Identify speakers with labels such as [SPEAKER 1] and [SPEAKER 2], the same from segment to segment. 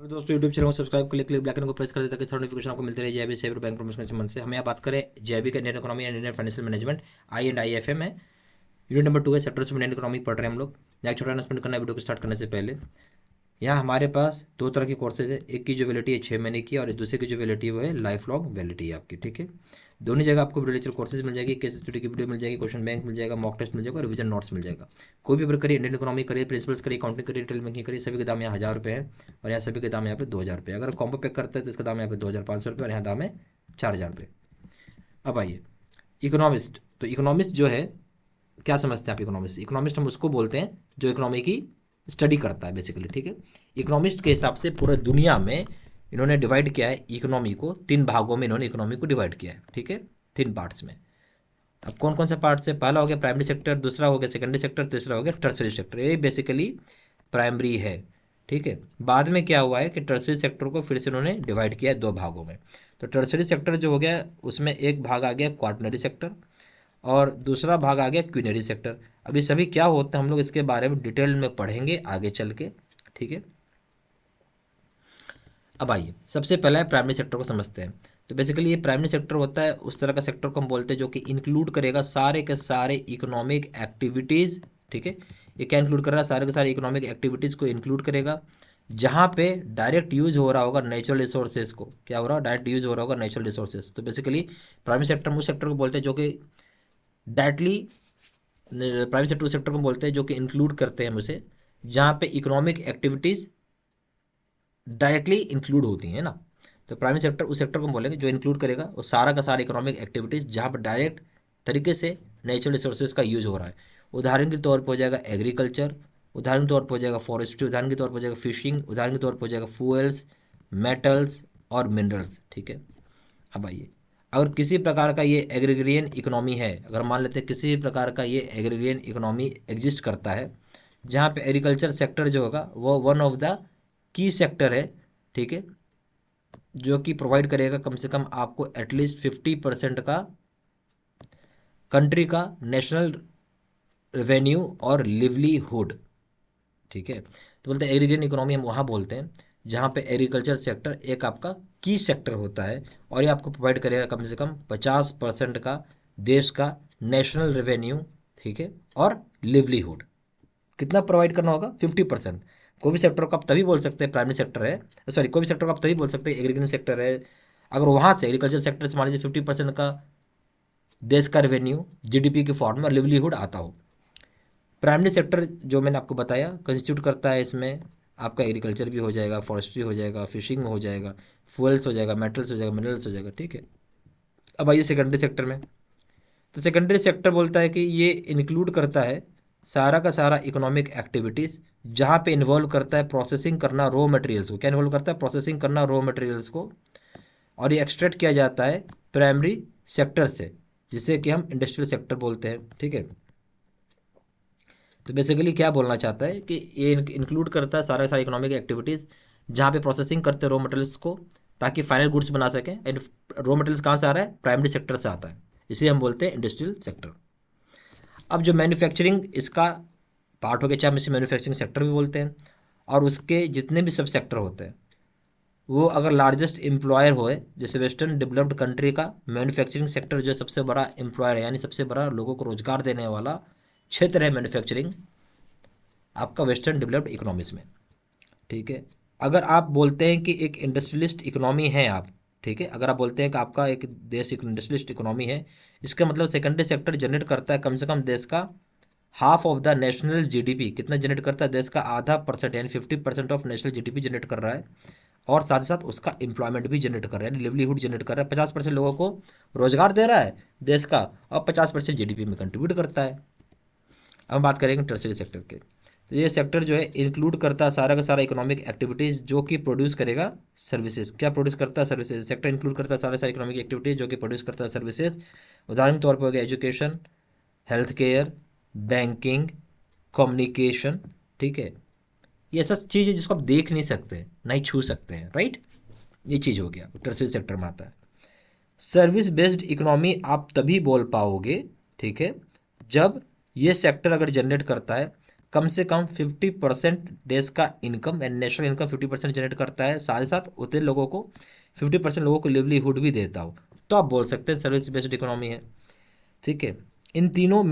[SPEAKER 1] और दोस्तों YouTube channel को सब्सक्राइब कर क्लिक ब्लैक को प्रेस कर दें ताकि थोड़ा नोटिफिकेशन आपको मिलते रहे जेबी सेवर बैंक प्रमोशन से मन से। हमें यहाँ बात करें जेबी का Indian economy and Indian financial management IND-IFM है। यूनिट नंबर 2 है, सेक्टर्स ऑफ इंडियन इकोनॉमी पढ़ रहे हैं हम लोग। एक छोटा अनाउंसमेंट करना है वीडियो को स्टार्ट करने से पहले। यहाँ हमारे पास दो तरह की कोर्सेज है, एक की जो वैलिडिटी है 6 महीने की और दूसरे की जो वैलिडिटी है वो है लाइफ लॉन्ग वैलिडिटी है आपकी। ठीक है, दोनों जगह आपको वीडियो लेक्चर कोर्सेज मिल जाएगी, केस स्टडी की वीडियो मिल जाएगी, क्वेश्चन बैंक मिल जाएगा, मॉक टेस्ट मिल जाएगा, रिवीजन नोट्स मिल जाएगा। कोई भी करिए, इंडियन इकोनॉमी करिए, प्रिंसिपल्स करिए, अकाउंटिंग करिए, रिटेल बैंकिंग करिए, सभी के दाम यहाँ 1000 रुपये है और यहाँ सभी के दाम यहाँ पे 2000 रुपये। अगर कॉम्बो पैक करते हैं तो इसका दाम यहाँ पे 2500 रुपये और यहाँ दाम है 4000 रुपये। अब आइए इकोनॉमिस्ट। तो इकोनॉमिस्ट जो है, क्या समझते हैं आप इकोनॉमिस्ट? इकोनॉमिस्ट हम उसको बोलते हैं जो इकोनॉमी की स्टडी करता है बेसिकली। ठीक है, इकोनॉमिस्ट के हिसाब से पूरे दुनिया में इन्होंने डिवाइड किया है इकोनॉमी को, 3 भागों में इन्होंने इकोनॉमी को डिवाइड किया है। ठीक है, 3 पार्ट्स में। अब कौन कौन सा पार्ट्स है? पहला हो गया प्राइमरी सेक्टर, दूसरा हो गया सेकेंडरी सेक्टर, तीसरा हो गया टर्सरी सेक्टर। ये बेसिकली प्राइमरी है। ठीक है, बाद में क्या हुआ है कि टर्सरी सेक्टर को फिर से उन्होंने डिवाइड किया है 2 भागों में। तो टर्सरी सेक्टर जो हो गया उसमें एक भाग आ गया क्वाटरनरी सेक्टर और दूसरा भाग आ गया क्वीनरी सेक्टर। अभी सभी क्या होता है हम लोग इसके बारे में डिटेल में पढ़ेंगे आगे चल के। ठीक है, अब आइए सबसे पहला है प्राइमरी सेक्टर को समझते हैं। तो बेसिकली ये प्राइमरी सेक्टर होता है उस तरह का सेक्टर को हम बोलते हैं जो कि इंक्लूड करेगा सारे के सारे इकोनॉमिक एक्टिविटीज़। ठीक है, ये क्या इंक्लूड कर रहा है? सारे के सारे इकोनॉमिक एक्टिविटीज़ को इंक्लूड करेगा जहाँ पे डायरेक्ट यूज हो रहा होगा नेचुरल रिसोर्सेज को। क्या हो रहा है? डायरेक्ट यूज हो रहा होगा नेचुरल रिसोर्सेज। तो बेसिकली प्राइमरी सेक्टर उस सेक्टर को बोलते हैं जो कि डायरेक्टली, प्राइवेट सेक्टर उस सेक्टर को बोलते हैं जो कि इंक्लूड करते हैं हम उसे जहाँ पे इकोनॉमिक एक्टिविटीज़ डायरेक्टली इंक्लूड होती हैं ना। तो प्राइवेट सेक्टर उस सेक्टर को हम बोलेंगे जो इंक्लूड करेगा वो सारा का सारा इकोनॉमिक एक्टिविटीज़ जहाँ पर डायरेक्ट तरीके से नेचुरल रिसोर्सेज का यूज हो रहा है। उदाहरण के तौर पर हो जाएगा एग्रीकल्चर, उदाहरण के तौर पर हो जाएगा फॉरेस्ट्री, उदाहरण के तौर पर हो जाएगा फिशिंग, उदाहरण के तौर पर हो जाएगा फ्यूल्स, मेटल्स और मिनरल्स। ठीक है, अब आइए अगर किसी प्रकार का ये एग्रीगेरियन इकोनॉमी है, अगर मान लेते हैं किसी प्रकार का ये एग्रीगेरियन इकोनॉमी एग्जिस्ट करता है जहाँ पे एग्रीकल्चर सेक्टर जो होगा वो one of the key sector है। ठीक है, जो कि प्रोवाइड करेगा कम से कम आपको एटलीस्ट 50% का कंट्री का नेशनल रेवेन्यू और लिवलीहुड। ठीक है, तो बोलते हैं एग्रीगेरियन इकोनॉमी हम वहाँ बोलते हैं जहाँ पे एग्रीकल्चर सेक्टर एक आपका की सेक्टर होता है और ये आपको प्रोवाइड करेगा कम से कम 50% का देश का नेशनल रेवेन्यू। ठीक है, और लिवलीहुड कितना प्रोवाइड करना होगा? 50%। कोई भी सेक्टर को आप तभी बोल सकते हैं प्राइमरी सेक्टर है, सॉरी कोई भी सेक्टर को आप तभी बोल सकते हैं एग्रीगेरियन सेक्टर है अगर वहाँ से एग्रीकल्चर सेक्टर से मान लीजिए 50% का देश का रेवेन्यू GDP के फॉर्म में लिवलीहुड आता हो। प्राइमरी सेक्टर जो मैंने आपको बताया कंस्टिट्यूट करता है, इसमें आपका एग्रीकल्चर भी हो जाएगा, फॉरेस्ट्री हो जाएगा, फिशिंग हो जाएगा, फ्यूल्स हो जाएगा, मेटल्स हो जाएगा, मिनरल्स हो जाएगा। ठीक है, अब आइए सेकेंडरी सेक्टर में। तो सेकेंडरी सेक्टर बोलता है कि ये इंक्लूड करता है सारा का सारा इकोनॉमिक एक्टिविटीज़ जहाँ पे इन्वॉल्व करता है प्रोसेसिंग करना रॉ मटेरियल्स को। क्या इन्वॉल्व करता है? प्रोसेसिंग करना रॉ मटेरियल्स को, और ये एक्सट्रैक्ट किया जाता है प्राइमरी सेक्टर से जिसे कि हम इंडस्ट्रियल सेक्टर बोलते हैं। ठीक है, तो बेसिकली क्या बोलना चाहता है कि ये इंक्लूड करता है सारा सारा इकोनॉमिक एक्टिविटीज़ जहाँ पे प्रोसेसिंग करते हैं रॉ मटेरियल्स को ताकि फाइनल गुड्स बना सकें। एंड रॉ मटेरियल्स कहाँ से आ रहा है? प्राइमरी सेक्टर से आता है, इसे हम बोलते हैं इंडस्ट्रियल सेक्टर। अब जो मैन्युफैक्चरिंग इसका पार्ट हो गया, चाहे हम इसे मैन्युफैक्चरिंग सेक्टर भी बोलते हैं, और उसके जितने भी सब सेक्टर होते हैं वो अगर लार्जेस्ट एम्प्लॉयर हो, जैसे वेस्टर्न डेवलप्ड कंट्री का मैन्युफैक्चरिंग सेक्टर जो सबसे बड़ा एम्प्लॉयर है, यानी सबसे बड़ा लोगों को रोजगार देने वाला क्षेत्र है मैन्युफैक्चरिंग आपका वेस्टर्न डेवलप्ड इकोनॉमीज में। ठीक है, अगर आप बोलते हैं कि एक इंडस्ट्रियलिस्ट इकोनॉमी है आप, ठीक है, अगर आप बोलते हैं कि आपका एक देश एक इंडस्ट्रियलिस्ट इकोनॉमी है, इसका मतलब सेकेंडरी सेक्टर जनरेट करता है कम से कम देश का half of the national GDP। कितना जनरेट करता है? देश का आधा परसेंट, यानी 50% ऑफ नेशनल GDP जनरेट कर रहा है, और साथ ही साथ उसका एम्प्लॉयमेंट भी जनरेट कर रहा है, यानी लिवलीहुड जनरेट कर रहा है। 50% लोगों को रोजगार दे रहा है देश का और 50% GDP में कंट्रीब्यूट करता है। अब हम बात करेंगे टर्सरी सेक्टर के। तो ये सेक्टर जो है इंक्लूड करता है सारा का सारा इकोनॉमिक एक्टिविटीज़ जो कि प्रोड्यूस करेगा सर्विसेज। क्या प्रोड्यूस करता है? सर्विसेज। सेक्टर इंक्लूड करता है सारे सारे इकोनॉमिक एक्टिविटीज़ जो कि प्रोड्यूस करता है सर्विसेज। उदाहरण के तौर पर हो गया education, health care, banking, communication. ठीक है, ये ऐसा चीज़ है जिसको आप देख नहीं सकते, नहीं छू सकते हैं, राइट। ये चीज़ हो गया टर्सरी सेक्टर में आता है। सर्विस बेस्ड इकोनॉमी आप तभी बोल पाओगे, ठीक है, जब ये सेक्टर अगर जनरेट करता है कम से कम 50% देश का income and national income 50% generate करता है, साथ ही साथ उतने लोगों को 50% लोगों को लिवलीहुड भी देता हो, तो आप बोल सकते हैं सर्विस बेस्ड इकोनॉमी है। ठीक है, इन तीनों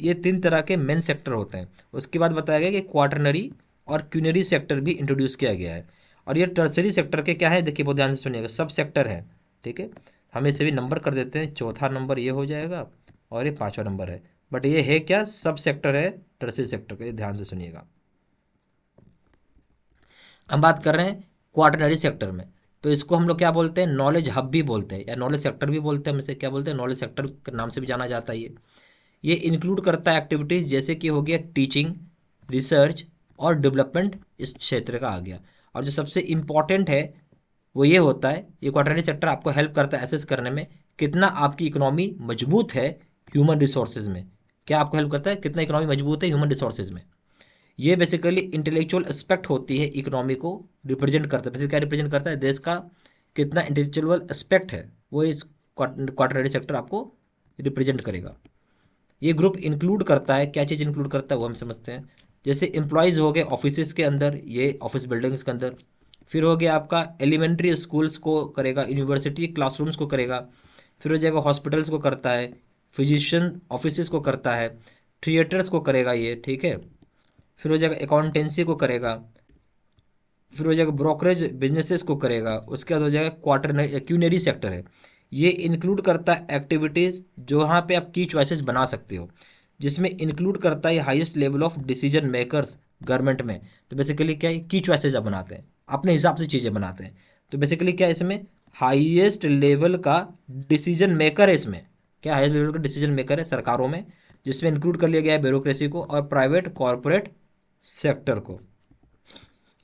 [SPEAKER 1] ये तीन तरह के मेन सेक्टर होते हैं। उसके बाद बताया गया कि क्वाटरनरी और क्यूनरी सेक्टर भी इंट्रोड्यूस किया गया है। और ये टर्सरी सेक्टर के क्या है, देखिए बहुत ध्यान से सुनिएगा, सब सेक्टर है। ठीक है, हम इसे भी नंबर कर देते हैं, चौथा नंबर ये हो जाएगा और ये पांचवा नंबर है, बट ये है क्या, सब सेक्टर है टर्सरी सेक्टर का, ये ध्यान से सुनिएगा। हम बात कर रहे हैं क्वाटरनरी सेक्टर में, तो इसको हम लोग क्या बोलते हैं, नॉलेज हब भी बोलते हैं या नॉलेज सेक्टर भी बोलते हैं। हम इसे क्या बोलते हैं, नॉलेज सेक्टर के नाम से भी जाना जाता है। ये इंक्लूड करता है एक्टिविटीज़ जैसे कि हो गया टीचिंग, रिसर्च और डेवलपमेंट, इस क्षेत्र का आ गया। और जो सबसे इम्पॉर्टेंट है वो ये होता है, ये क्वाटरनरी सेक्टर आपको हेल्प करता है एसेस करने में कितना आपकी इकोनॉमी मजबूत है ह्यूमन रिसोर्सेज में। क्या आपको हेल्प करता है, कितना इकोनॉमी मजबूत है ह्यूमन रिसोर्सेज में। ये बेसिकली इंटेलेक्चुअल एस्पेक्ट होती है, इकोनॉमी को रिप्रेजेंट करता है। बेसिकली क्या रिप्रेजेंट करता है, देश का कितना इंटेलेक्चुअल एस्पेक्ट है, वो इस क्वाटरनरी सेक्टर आपको रिप्रेजेंट करेगा। ये ग्रुप इंक्लूड करता है, क्या चीज़ इंक्लूड करता है वो हम समझते हैं। जैसे एम्प्लॉयज़ हो गए ऑफिस के अंदर, ये ऑफिस बिल्डिंग्स के अंदर। फिर हो गया आपका एलिमेंट्री स्कूल्स को करेगा, यूनिवर्सिटी क्लासरूम्स को करेगा। फिर हो जाएगा हॉस्पिटल्स को करता है, फिजिशियन ऑफिस को करता है, थिएटर्स को करेगा ये। ठीक है, फिर हो जाएगा अकाउंटेंसी को करेगा, फिर हो जाएगा ब्रोकरेज बिजनेसेस को करेगा। उसके बाद हो जाएगा क्वार्टर क्यूनरी सेक्टर है, ये इंक्लूड करता है एक्टिविटीज़ जहाँ पे आप की चॉइसेस बना सकते हो, जिसमें इंक्लूड करता है highest level of decision makers government में। तो बेसिकली क्या है, की चॉइसेस आप बनाते हैं, अपने हिसाब से चीज़ें बनाते हैं। तो बेसिकली क्या है, इसमें हाईएस्ट लेवल का डिसीजन मेकर है। इसमें क्या हाईएस्ट लेवल का डिसीजन मेकर है सरकारों में, जिसमें इंक्लूड कर लिया गया है ब्यूरोक्रेसी को और प्राइवेट कॉरपोरेट सेक्टर को।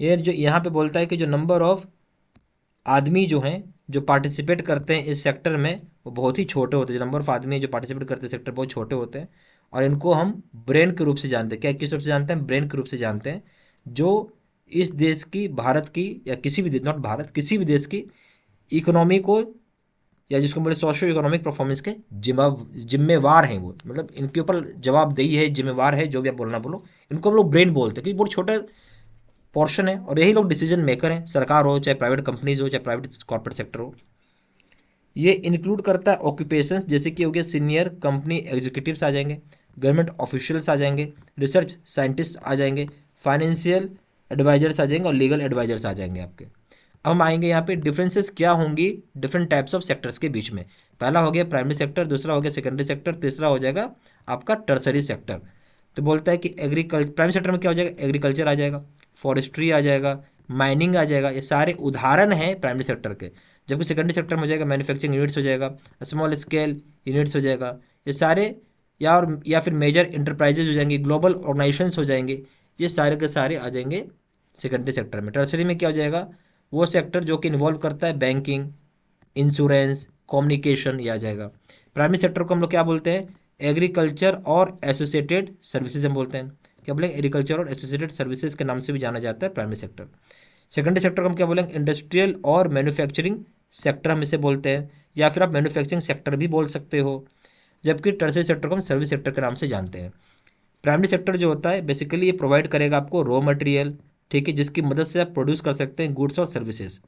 [SPEAKER 1] ये जो यहाँ पे बोलता है कि जो नंबर ऑफ आदमी जो हैं जो पार्टिसिपेट करते हैं इस सेक्टर में वो बहुत ही छोटे होते हैं। जो नंबर ऑफ आदमी जो पार्टिसिपेट करते हैं सेक्टर बहुत छोटे होते हैं। और इनको हम ब्रेन के रूप से जानते हैं। क्या किस रूप से जानते हैं, ब्रेन के रूप से जानते हैं, जो इस देश की, भारत की या किसी भी देश, नॉट भारत, किसी भी देश की इकोनॉमी को या जिसको बोले सोशो इकोनॉमिक परफॉर्मेंस के जिम्मेवार हैं। वो मतलब इनके ऊपर जवाबदेही है, जिम्मेवार है, जो भी आप बोलना बोलो, इनको हम लोग ब्रेन बोलते हैं क्योंकि बहुत छोटे पोर्शन है और यही लोग डिसीजन मेकर हैं, सरकार हो चाहे प्राइवेट कंपनीज हो चाहे प्राइवेट कॉर्पोरेट सेक्टर हो। ये इंक्लूड करता है ऑक्यूपेशंस जैसे कि हो गया सीनियर कंपनी एग्जीक्यूटिव्स आ जाएंगे, गवर्नमेंट ऑफिशियल्स आ जाएंगे, रिसर्च साइंटिस्ट आ जाएंगे, फाइनेंशियल एडवाइजर्स आ जाएंगे और लीगल एडवाइजर्स आ जाएंगे आपके। अब हम आएंगे यहाँ पे डिफरेंसेस क्या होंगी डिफरेंट टाइप्स ऑफ सेक्टर्स के बीच में। पहला हो गया प्राइमरी सेक्टर, दूसरा हो गया सेकेंडरी सेक्टर, तीसरा हो जाएगा आपका टर्सरी सेक्टर। तो बोलता है कि प्राइमरी सेक्टर में क्या हो जाएगा, एग्रीकल्चर आ जाएगा, फॉरेस्ट्री आ जाएगा, माइनिंग आ जाएगा, ये सारे उदाहरण हैं प्राइमरी सेक्टर के। जबकि सेकेंडरी सेक्टर में हो जाएगा मैन्युफैक्चरिंग यूनिट्स हो जाएगा, स्मॉल स्केल यूनिट्स हो जाएगा, ये सारे या फिर मेजर इंटरप्राइजेज हो जाएंगे, ग्लोबल ऑर्गेनाइजेशंस हो जाएंगे, ये सारे के सारे आ जाएंगे सेकेंडरी सेक्टर में। टर्सरी में क्या हो जाएगा, वो सेक्टर जो कि इन्वॉल्व करता है बैंकिंग, इंश्योरेंस, कम्युनिकेशन, ये आ जाएगा। प्राइमरी सेक्टर को हम लोग क्या बोलते हैं, एग्रीकल्चर और एसोसिएटेड सर्विसेज हम बोलते हैं। क्या बोलेंगे, एग्रीकल्चर और एसोसिएटेड सर्विसेज के नाम से भी जाना जाता है प्राइमरी सेक्टर। सेकेंडरी सेक्टर को हम क्या बोलेंगे, इंडस्ट्रियल और मैन्युफैक्चरिंग सेक्टर हम इसे बोलते हैं, या फिर आप मैन्युफैक्चरिंग सेक्टर भी बोल सकते हो। जबकि टर्सरी सेक्टर को हम सर्विस सेक्टर के नाम से जानते हैं। प्राइमरी सेक्टर जो होता है बेसिकली ये प्रोवाइड करेगा आपको रॉ मटेरियल, ठीक है, जिसकी मदद से आप प्रोड्यूस कर सकते हैं गुड्स और सर्विसेज।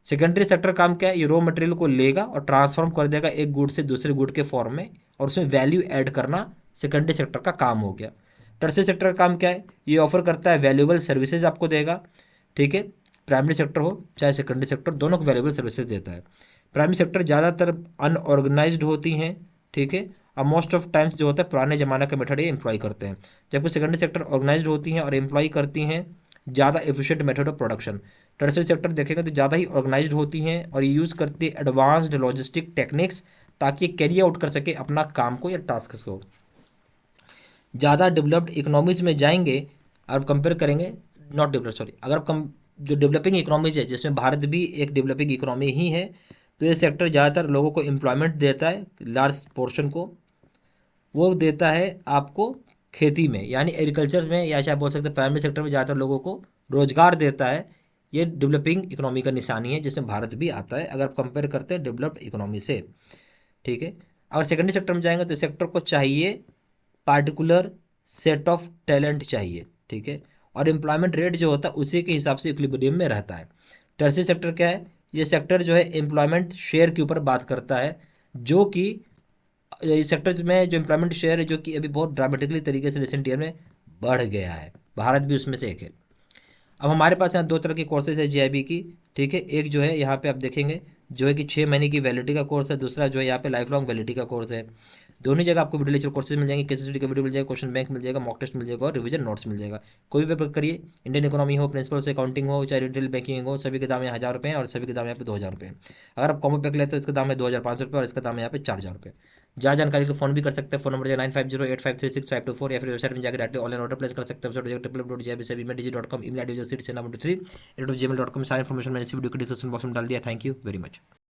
[SPEAKER 1] सेकेंडरी सेक्टर काम क्या है, ये रॉ मटेरियल को लेगा और ट्रांसफॉर्म कर देगा एक गुड से दूसरे गुड के फॉर्म में, और उसमें वैल्यू ऐड करना सेकेंडरी सेक्टर का काम हो गया। टर्सरी सेक्टर का काम क्या है, ये ऑफर करता है वैल्यूएबल सर्विसेज आपको देगा। ठीक है, प्राइमरी सेक्टर हो चाहे सेकेंडरी सेक्टर, दोनों को वैल्यूएबल सर्विसेज देता है। प्राइमरी सेक्टर ज़्यादातर अनऑर्गेनाइज्ड होती हैं, ठीक है, और मोस्ट ऑफ टाइम्स जो होता है पुराने ज़माने का मेथड ये एम्प्लॉय करते हैं। जबकि सेकेंडरी सेक्टर ऑर्गेनाइज्ड होती हैं और एम्प्लॉय करती हैं ज़्यादा efficient method of production. Tertiary sector देखेंगे तो ज़्यादा ही ऑर्गेनाइज्ड होती हैं और ये यूज़ करती है एडवांस्ड लॉजिस्टिक टेक्निक्स ताकि कैरी आउट कर सके अपना काम को या टास्क को। ज़्यादा डेवलप्ड इकोनॉमीज में जाएंगे और कंपेयर करेंगे, नॉट डेवलप सॉरी, अगर कम जो डेवलपिंग इकोनॉमीज है जिसमें भारत भी एक डेवलपिंग इकोनॉमी ही है, तो ये सेक्टर ज़्यादातर लोगों को एम्प्लॉयमेंट देता है, लार्ज पोर्शन को वो देता है आपको खेती में, यानी एग्रीकल्चर में, या चाहे बोल सकते हैं प्राइमरी सेक्टर में ज़्यादातर लोगों को रोजगार देता है। ये डेवलपिंग इकोनॉमी का निशानी है जिसमें भारत भी आता है अगर कंपेयर करते हैं डेवलप्ड इकोनॉमी से। ठीक है, अगर सेकेंडरी सेक्टर में जाएंगे तो सेक्टर को चाहिए पार्टिकुलर सेट ऑफ टैलेंट चाहिए, ठीक है। और एम्प्लॉयमेंट रेट जो होता है उसी के हिसाब से इक्विलिब्रियम में रहता है। टर्शियरी सेक्टर क्या है? ये सेक्टर जो है एम्प्लॉयमेंट शेयर के ऊपर बात करता है, जो कि इस सेक्टर में जो एम्प्लॉयमेंट शेयर है जो कि अभी बहुत ड्रामेटिकली तरीके से रिसेंट ईयर में बढ़ गया है, भारत भी उसमें से एक है। अब हमारे पास यहाँ दो तरह के कोर्सेज है जीआईबी की, ठीक है। एक जो है यहाँ पे आप देखेंगे जो है कि 6 महीने की वैलिडिटी का कोर्स है, दूसरा जो है यहाँ पे लाइफ लॉन्ग वैलिडिटी का कोर्स है। दोनों जगह आपको वीडियो लेक्चर कोर्सेज मिल जाएंगे, केस स्टडी का वीडियो मिल जाएगा, क्वेश्चन बैंक मिल जाएगा, मॉक टेस्ट मिल जाएगा और रिवीजन नोट्स मिल जाएगा। कोई भी पेपर करिए, इंडियन इकोनॉमी हो, प्रिंसिपल से अकाउंटिंग हो, चाहे रिटेल बैंकिंग हो, सभी के दाम यहाँ 1000 रुपये हैं और सभी के दाम यहाँ पे 2000 रुपये हैं। अगर आप कॉम्बो पैक लेते हो इसका दाम है 2500 रुपये और इसका दाम है यहाँ पे 4000 रुपये। जहाँ जानकारी के लिए फोन भी कर सकते हैं, फोन नंबर है 9508536524 या फिर वेबसाइट में जाकर डायरेक्ट ऑनलाइन ऑर्डर प्लेस कर सकते हैं। Website www.jbcbmedigi.com, email ID 6 gmail.com, सारी इन्फॉर्मेशन मैंने इसी वीडियो के डिस्क्रिप्शन बॉक्स में डाल दिया। Thank you very much.